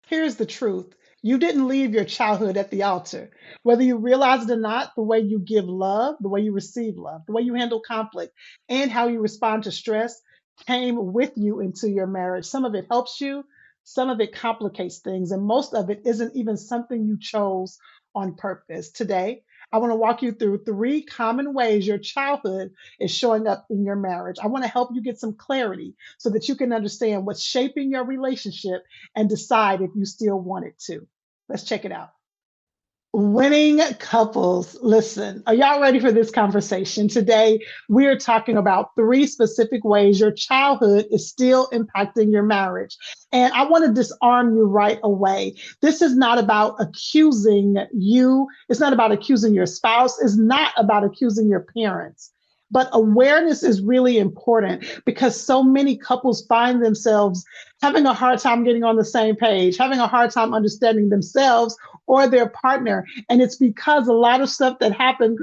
Here's the truth. You didn't leave your childhood at the altar. Whether you realize it or not, the way you give love, the way you receive love, the way you handle conflict, and how you respond to stress came with you into your marriage. Some of it helps you, some of it complicates things, and most of it isn't even something you chose on purpose. Today, I want to walk you through three common ways your childhood is showing up in your marriage. I want to help you get some clarity so that you can understand what's shaping your relationship and decide if you still want it to. Let's check it out. Winning couples. Listen, are y'all ready for this conversation? Today, we are talking about three specific ways your childhood is still impacting your marriage. And I want to disarm you right away. This is not about accusing you, it's not about accusing your spouse, it's not about accusing your parents. But awareness is really important because so many couples find themselves having a hard time getting on the same page, having a hard time understanding themselves or their partner. And it's because a lot of stuff that happened.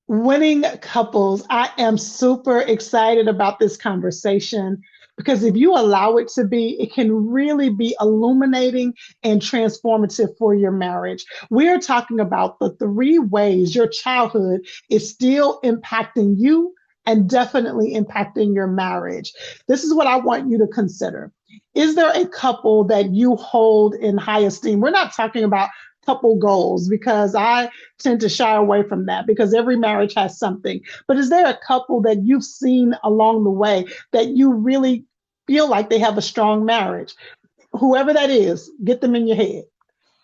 Winning couples, I am super excited about this conversation because if you allow it to be, it can really be illuminating and transformative for your marriage. We're talking about the three ways your childhood is still impacting you and definitely impacting your marriage. This is what I want you to consider. Is there a couple that you hold in high esteem? We're not talking about couple goals because I tend to shy away from that because every marriage has something. But is there a couple that you've seen along the way that you really feel like they have a strong marriage? Whoever that is, get them in your head.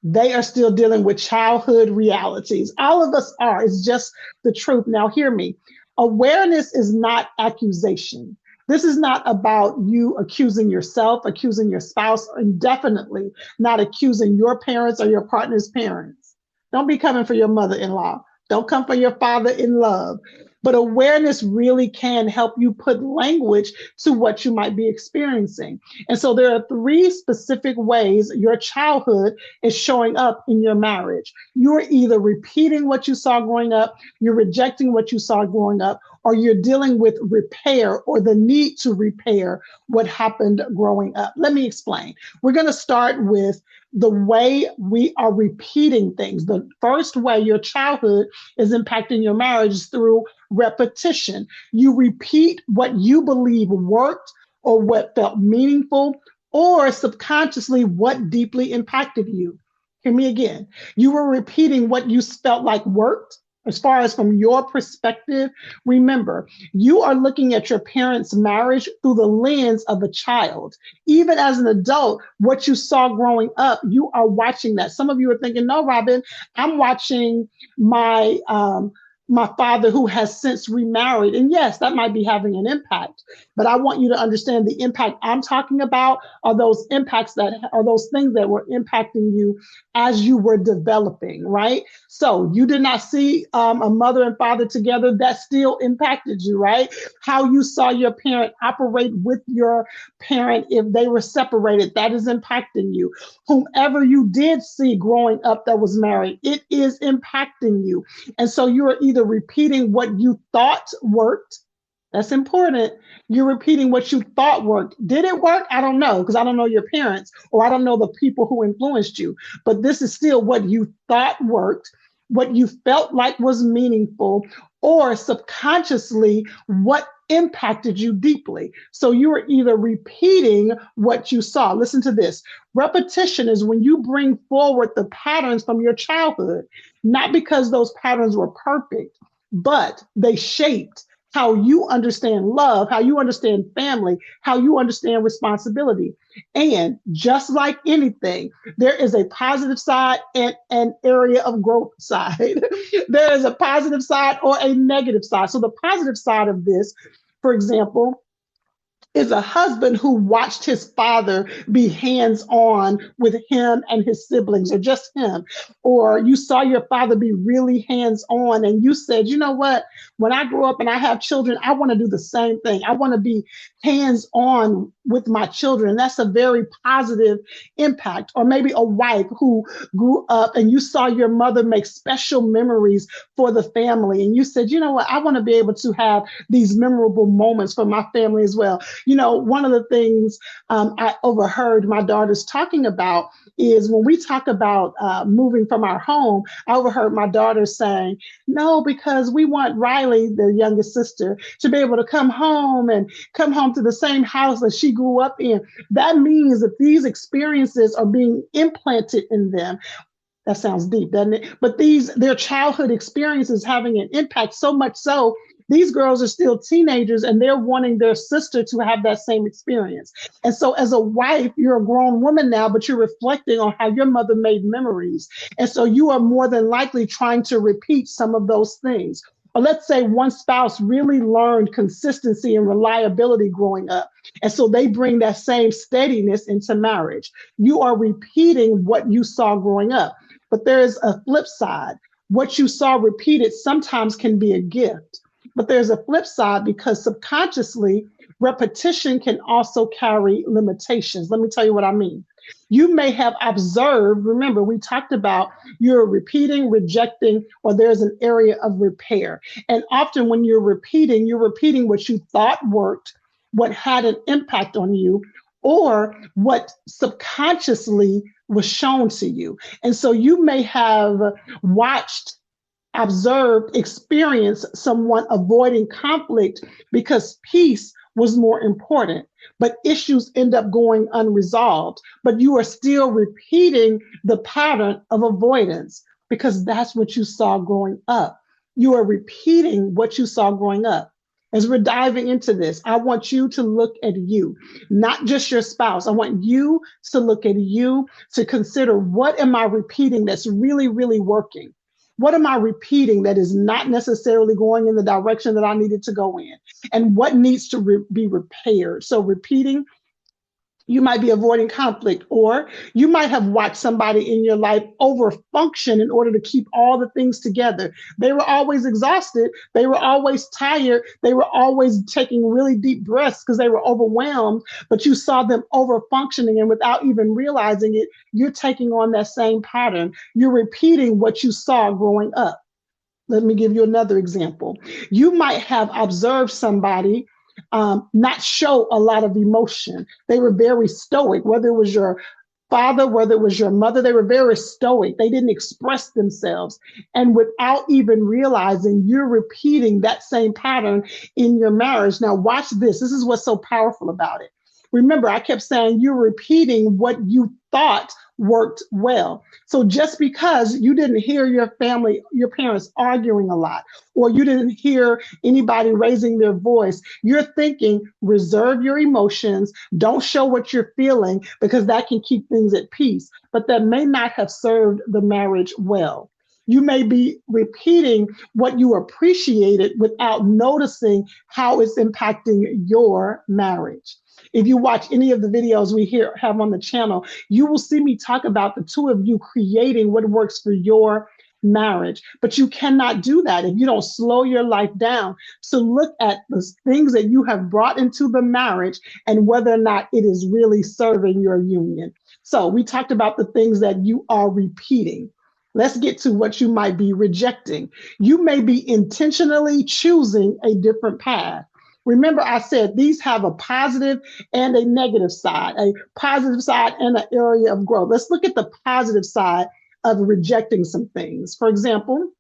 They are still dealing with childhood realities. All of us are. It's just the truth. Now, hear me. Awareness is not accusation. This is not about you accusing yourself, accusing your spouse, and definitely not accusing your parents or your partner's parents. Don't be coming for your mother in law. Don't come for your father in love. But awareness really can help you put language to what you might be experiencing. And so there are three specific ways your childhood is showing up in your marriage. You're either repeating what you saw growing up, you're rejecting what you saw growing up, or you're dealing with repair or the need to repair what happened growing up. Let me explain. We're going to start with the way we are repeating things. The first way your childhood is impacting your marriage is through repetition. You repeat what you believe worked or what felt meaningful or subconsciously what deeply impacted you. Hear me again. You were repeating what you felt like worked. As far as from your perspective, remember, you are looking at your parents' marriage through the lens of a child. Even as an adult, what you saw growing up, you are watching that. Some of you are thinking, no, Robin, I'm watching my father who has since remarried. And yes, that might be having an impact. But I want you to understand the impact I'm talking about are those impacts that are those things that were impacting you as you were developing, right? So you did not see a mother and father together. That still impacted you, right? How you saw your parent operate with your parent if they were separated, that is impacting you. Whomever you did see growing up that was married, it is impacting you. And so you are either repeating what you thought worked. That's important. You're repeating what you thought worked. Did it work? I don't know because I don't know your parents or I don't know the people who influenced you. But this is still what you thought worked, what you felt like was meaningful, or subconsciously what impacted you deeply. So you are either repeating what you saw. Listen to this. Repetition is when you bring forward the patterns from your childhood, not because those patterns were perfect, but they shaped how you understand love, how you understand family, how you understand responsibility. And just like anything, there is a positive side and an area of growth side. There is a positive side or a negative side. So the positive side of this, for example, is a husband who watched his father be hands on with him and his siblings, or just him. Or you saw your father be really hands on, and you said, you know what? When I grow up and I have children, I want to do the same thing. I want to be hands on with my children. That's a very positive impact. Or maybe a wife who grew up and you saw your mother make special memories for the family. And you said, you know what, I want to be able to have these memorable moments for my family as well. You know, one of the things I overheard my daughters talking about is when we talk about moving from our home, I overheard my daughter saying, no, because we want Riley, the youngest sister, to be able to come home and come home to the same house that she grew up in. That means that these experiences are being implanted in them. That sounds deep, doesn't it? But their childhood experiences having an impact, so much so these girls are still teenagers and they're wanting their sister to have that same experience. And so as a wife, you're a grown woman now, but you're reflecting on how your mother made memories. And so you are more than likely trying to repeat some of those things. Or let's say one spouse really learned consistency and reliability growing up. And so they bring that same steadiness into marriage. You are repeating what you saw growing up. But there's a flip side. What you saw repeated sometimes can be a gift. But there's a flip side because subconsciously, repetition can also carry limitations. Let me tell you what I mean. You may have observed, remember, we talked about you're repeating, rejecting, or there's an area of repair. And often when you're repeating what you thought worked, what had an impact on you, or what subconsciously was shown to you. And so you may have watched, observed, experienced someone avoiding conflict because peace was more important, but issues end up going unresolved. But you are still repeating the pattern of avoidance because that's what you saw growing up. You are repeating what you saw growing up. As we're diving into this, I want you to look at you, not just your spouse. I want you to look at you, to consider, what am I repeating that's really, really working? What am I repeating that is not necessarily going in the direction that I needed to go in? And what needs to be repaired? So repeating, you might be avoiding conflict, or you might have watched somebody in your life overfunction in order to keep all the things together. They were always exhausted. They were always tired. They were always taking really deep breaths because they were overwhelmed, but you saw them overfunctioning, and without even realizing it, you're taking on that same pattern. You're repeating what you saw growing up. Let me give you another example. You might have observed somebody not show a lot of emotion. They were very stoic, whether it was your father, whether it was your mother, they were very stoic. They didn't express themselves. And without even realizing, you're repeating that same pattern in your marriage. Now, watch this. This is what's so powerful about it. Remember, I kept saying you're repeating what you thought worked well. So just because you didn't hear your family, your parents arguing a lot, or you didn't hear anybody raising their voice, you're thinking, reserve your emotions, don't show what you're feeling, because that can keep things at peace. But that may not have served the marriage well. You may be repeating what you appreciated without noticing how it's impacting your marriage. If you watch any of the videos we have on the channel, you will see me talk about the two of you creating what works for your marriage. But you cannot do that if you don't slow your life down. So look at the things that you have brought into the marriage and whether or not it is really serving your union. So we talked about the things that you are repeating. Let's get to what you might be rejecting. You may be intentionally choosing a different path. Remember, I said these have a positive and a negative side and an area of growth. Let's look at the positive side of rejecting some things. For example,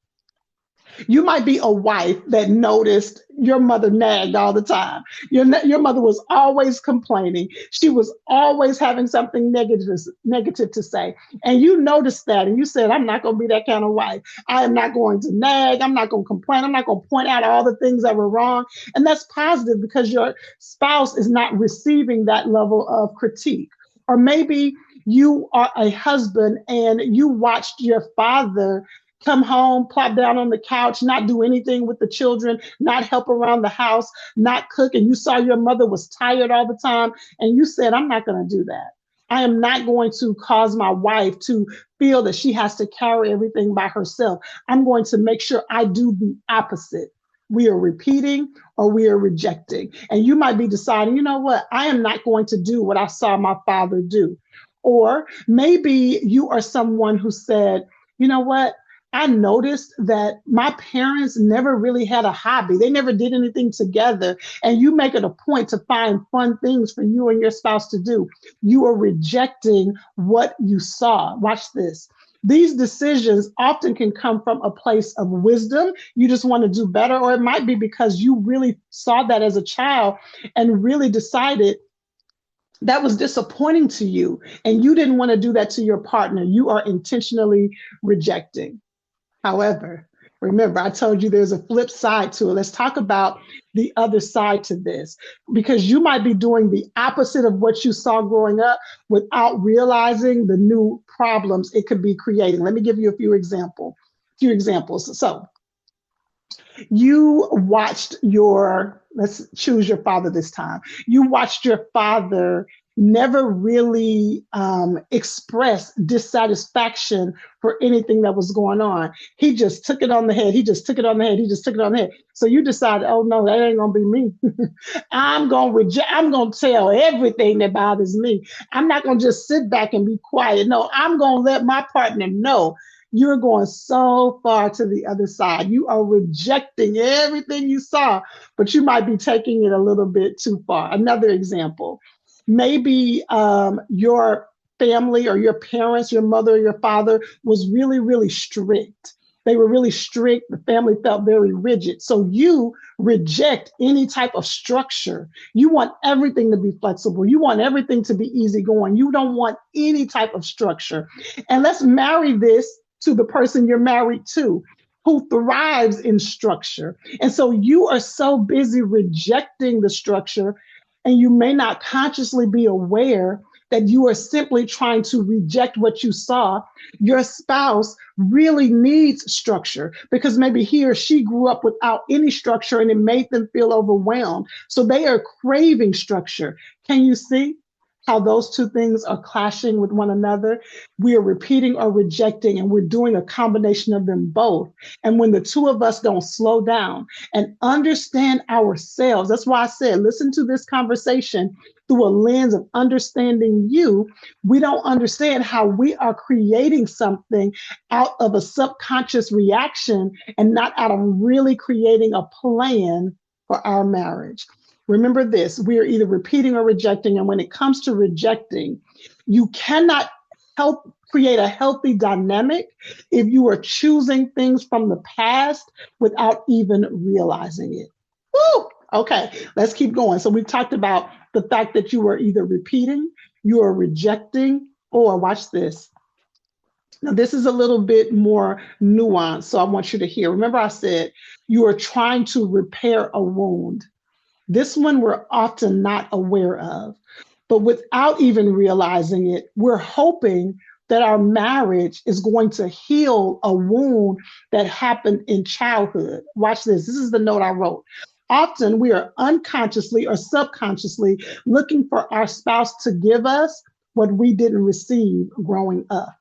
you might be a wife that noticed your mother nagged all the time. Your mother was always complaining. She was always having something negative to say. And you noticed that and you said, I'm not going to be that kind of wife. I am not going to nag. I'm not going to complain. I'm not going to point out all the things that were wrong. And that's positive because your spouse is not receiving that level of critique. Or maybe you are a husband and you watched your father come home, plop down on the couch, not do anything with the children, not help around the house, not cook. And you saw your mother was tired all the time. And you said, I'm not going to do that. I am not going to cause my wife to feel that she has to carry everything by herself. I'm going to make sure I do the opposite. We are repeating or we are rejecting. And you might be deciding, you know what, I am not going to do what I saw my father do. Or maybe you are someone who said, you know what, I noticed that my parents never really had a hobby. They never did anything together. And you make it a point to find fun things for you and your spouse to do. You are rejecting what you saw. Watch this. These decisions often can come from a place of wisdom. You just want to do better, or it might be because you really saw that as a child and really decided that was disappointing to you, and you didn't want to do that to your partner. You are intentionally rejecting. However, remember, I told you there's a flip side to it. Let's talk about the other side to this, because you might be doing the opposite of what you saw growing up without realizing the new problems it could be creating. Let me give you a few examples. So you watched your, let's choose your father this time. You watched your father never really express dissatisfaction for anything that was going on. He just took it on the head. He just took it on the head. He just took it on the head. So you decided, oh no, that ain't gonna be me. I'm gonna reject. I'm gonna tell everything that bothers me. I'm not gonna just sit back and be quiet. No, I'm gonna let my partner know. You're going so far to the other side. You are rejecting everything you saw, but you might be taking it a little bit too far. Another example, maybe your family or your parents, your mother or your father was really, really strict. They were really strict. The family felt very rigid. So you reject any type of structure. You want everything to be flexible. You want everything to be easygoing. You don't want any type of structure. And let's marry this to the person you're married to, who thrives in structure. And so you are so busy rejecting the structure, and you may not consciously be aware that you are simply trying to reject what you saw. Your spouse really needs structure because maybe he or she grew up without any structure and it made them feel overwhelmed. So they are craving structure. Can you see how those two things are clashing with one another? We are repeating or rejecting, and we're doing a combination of them both. And when the two of us don't slow down and understand ourselves, that's why I said, listen to this conversation through a lens of understanding you. We don't understand how we are creating something out of a subconscious reaction and not out of really creating a plan for our marriage. Remember this, we are either repeating or rejecting. And when it comes to rejecting, you cannot help create a healthy dynamic if you are choosing things from the past without even realizing it. Woo! Okay, let's keep going. So we've talked about the fact that you are either repeating, you are rejecting, or watch this. Now, this is a little bit more nuanced, so I want you to hear. Remember, I said you are trying to repair a wound. This one we're often not aware of, but without even realizing it, we're hoping that our marriage is going to heal a wound that happened in childhood. Watch this. This is the note I wrote. Often we are unconsciously or subconsciously looking for our spouse to give us what we didn't receive growing up.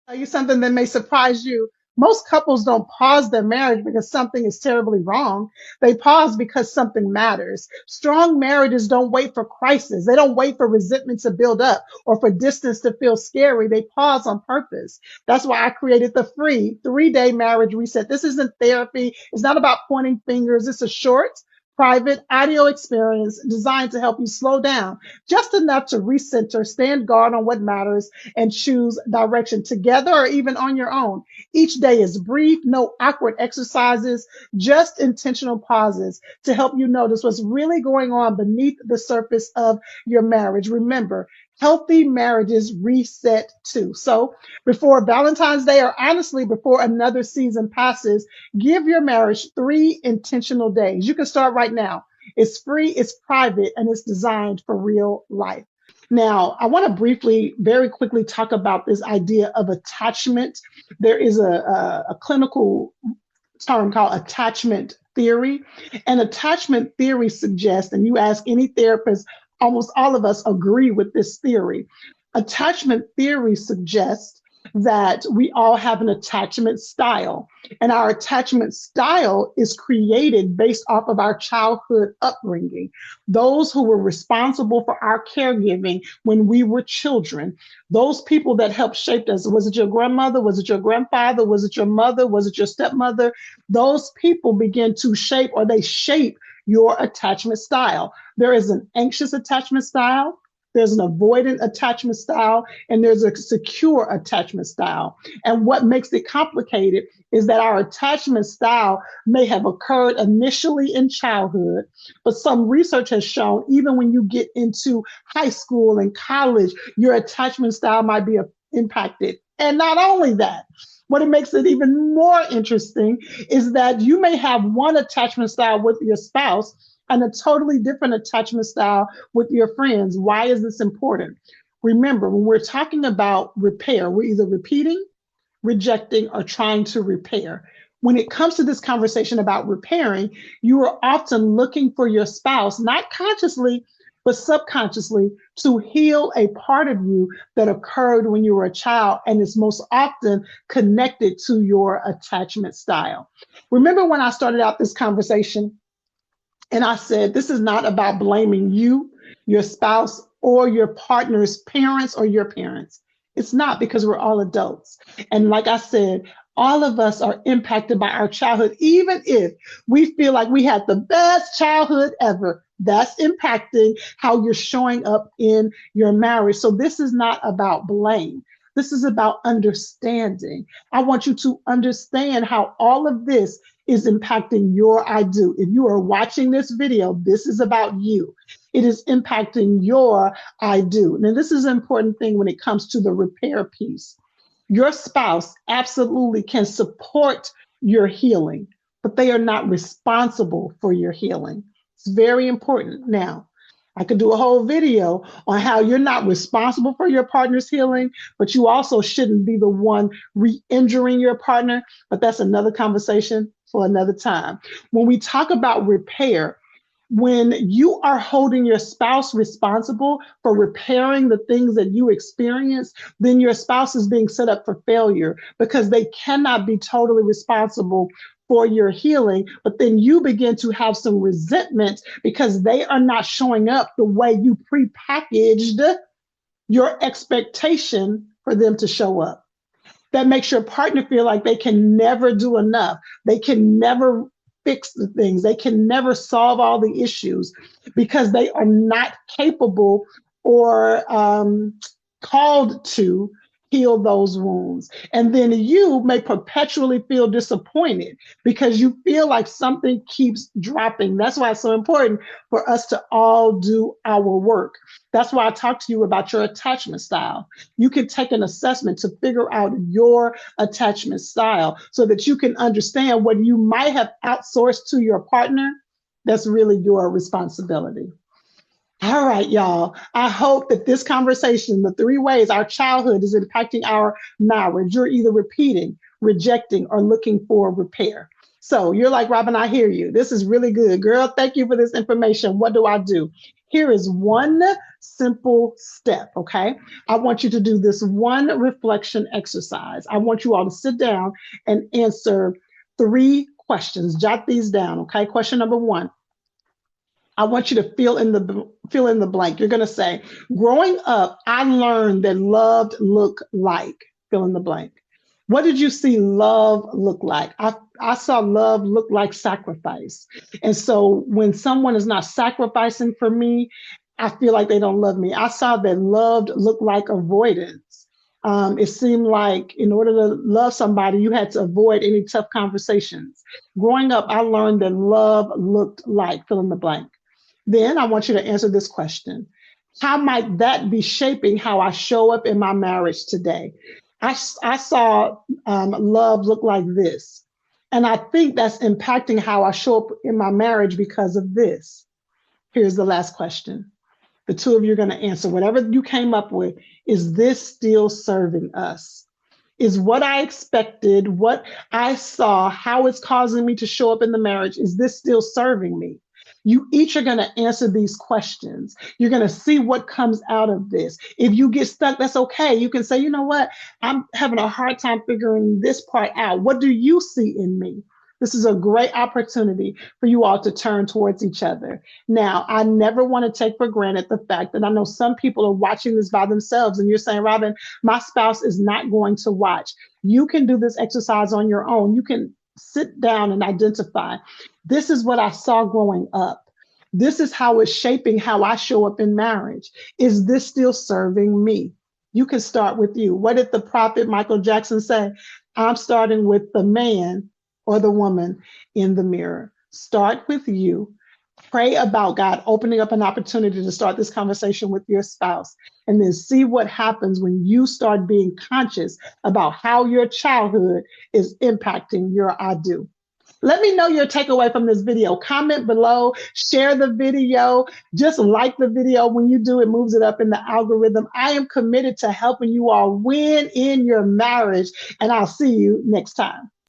Tell you something that may surprise you. Most couples don't pause their marriage because something is terribly wrong. They pause because something matters. Strong marriages don't wait for crisis. They don't wait for resentment to build up or for distance to feel scary. They pause on purpose. That's why I created the free 3-day marriage reset. This isn't therapy. It's not about pointing fingers. It's a short, private audio experience designed to help you slow down just enough to recenter, stand guard on what matters, and choose direction together or even on your own. Each day is brief, no awkward exercises, just intentional pauses to help you notice what's really going on beneath the surface of your marriage. Remember, healthy marriages reset too. So before Valentine's Day, or honestly, before another season passes, give your marriage 3 intentional days. You can start right now. It's free, it's private, and it's designed for real life. Now, I want to briefly, very quickly talk about this idea of attachment. There is a clinical term called attachment theory. And attachment theory suggests, and you ask any therapist, almost all of us agree with this theory. Attachment theory suggests that we all have an attachment style. And our attachment style is created based off of our childhood upbringing. Those who were responsible for our caregiving when we were children, those people that helped shape us. Was it your grandmother? Was it your grandfather? Was it your mother? Was it your stepmother? Those people begin to shape, or they shape your attachment style. There is an anxious attachment style, there's an avoidant attachment style, and there's a secure attachment style. And what makes it complicated is that our attachment style may have occurred initially in childhood, but some research has shown even when you get into high school and college, your attachment style might be impacted. And not only that, what it makes it even more interesting is that you may have one attachment style with your spouse and a totally different attachment style with your friends. Why is this important? Remember, when we're talking about repair, we're either repeating, rejecting, or trying to repair. When it comes to this conversation about repairing, you are often looking for your spouse, not consciously, but subconsciously, to heal a part of you that occurred when you were a child and is most often connected to your attachment style. Remember when I started out this conversation and I said, this is not about blaming you, your spouse, or your partner's parents or your parents. It's not, because we're all adults. And like I said, all of us are impacted by our childhood, even if we feel like we had the best childhood ever. That's impacting how you're showing up in your marriage. So this is not about blame. This is about understanding. I want you to understand how all of this is impacting your I do. If you are watching this video, this is about you. It is impacting your I do. Now, this is an important thing when it comes to the repair piece. Your spouse absolutely can support your healing, but they are not responsible for your healing. It's very important. Now, I could do a whole video on how you're not responsible for your partner's healing, but you also shouldn't be the one re-injuring your partner. But that's another conversation for another time. When we talk about repair, when you are holding your spouse responsible for repairing the things that you experience, then your spouse is being set up for failure because they cannot be totally responsible for your healing. But then you begin to have some resentment because they are not showing up the way you prepackaged your expectation for them to show up. That makes your partner feel like they can never do enough. They can never fix the things. They can never solve all the issues because they are not capable or called to heal those wounds. And then you may perpetually feel disappointed because you feel like something keeps dropping. That's why it's so important for us to all do our work. That's why I talk to you about your attachment style. You can take an assessment to figure out your attachment style so that you can understand what you might have outsourced to your partner. That's really your responsibility. All right, y'all. I hope that this conversation, the 3 ways our childhood is impacting our marriage, you're either repeating, rejecting, or looking for repair. So you're like, Robin, I hear you. This is really good. Girl, thank you for this information. What do I do? Here is one simple step, okay? I want you to do this one reflection exercise. I want you all to sit down and answer 3 questions. Jot these down, okay? Question number 1. I want you to fill in the blank. You're going to say, growing up, I learned that love looked like, fill in the blank. What did you see love look like? I saw love look like sacrifice. And so when someone is not sacrificing for me, I feel like they don't love me. I saw that love looked like avoidance. It seemed like in order to love somebody, you had to avoid any tough conversations. Growing up, I learned that love looked like, fill in the blank. Then I want you to answer this question. How might that be shaping how I show up in my marriage today? I saw love look like this. And I think that's impacting how I show up in my marriage because of this. Here's the last question. The 2 of you are going to answer whatever you came up with. Is this still serving us? Is what I expected, what I saw, how it's causing me to show up in the marriage, is this still serving me? You each are going to answer these questions. You're going to see what comes out of this. If you get stuck, that's okay. You can say, you know what? I'm having a hard time figuring this part out. What do you see in me? This is a great opportunity for you all to turn towards each other. Now, I never want to take for granted the fact that I know some people are watching this by themselves, and you're saying, Robin, my spouse is not going to watch. You can do this exercise on your own. You can sit down and identify, this is what I saw growing up. This is how it's shaping how I show up in marriage. Is this still serving me? You can start with you. What did the prophet Michael Jackson say? I'm starting with the man or the woman in the mirror. Start with you. Pray about God opening up an opportunity to start this conversation with your spouse, and then see what happens when you start being conscious about how your childhood is impacting your I do. Let me know your takeaway from this video. Comment below, share the video, just like the video. When you do, it moves it up in the algorithm. I am committed to helping you all win in your marriage, and I'll see you next time.